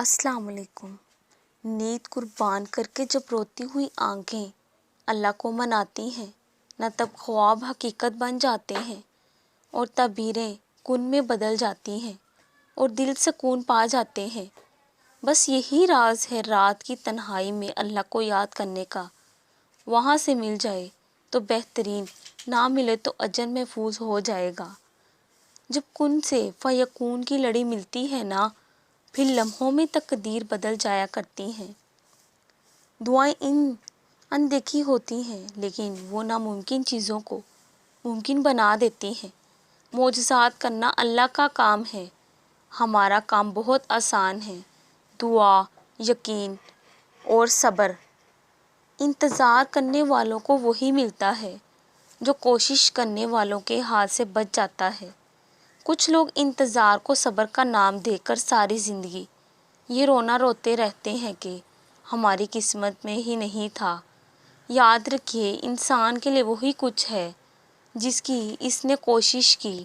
السلام علیکم۔ نیند قربان کر کے جب روتی ہوئی آنکھیں اللہ کو مناتی ہیں نہ تب خواب حقیقت بن جاتے ہیں اور تعبیریں کن میں بدل جاتی ہیں اور دل سکون پا جاتے ہیں۔ بس یہی راز ہے رات کی تنہائی میں اللہ کو یاد کرنے کا۔ وہاں سے مل جائے تو بہترین، نہ ملے تو اجر محفوظ ہو جائے گا۔ جب کن سے فیکون کی لڑی ملتی ہے نا، پھر لمحوں میں تقدیر بدل جایا کرتی ہیں۔ دعائیں اندیکھی ہوتی ہیں لیکن وہ ناممکن چیزوں کو ممکن بنا دیتی ہیں۔ معجزات کرنا اللہ کا کام ہے، ہمارا کام بہت آسان ہے۔ دعا، یقین اور صبر۔ انتظار کرنے والوں کو وہی ملتا ہے جو کوشش کرنے والوں کے ہاتھ سے بچ جاتا ہے۔ کچھ لوگ انتظار کو صبر کا نام دے کر ساری زندگی یہ رونا روتے رہتے ہیں کہ ہماری قسمت میں ہی نہیں تھا۔ یاد رکھیے، انسان کے لیے وہی کچھ ہے جس کی اس نے کوشش کی۔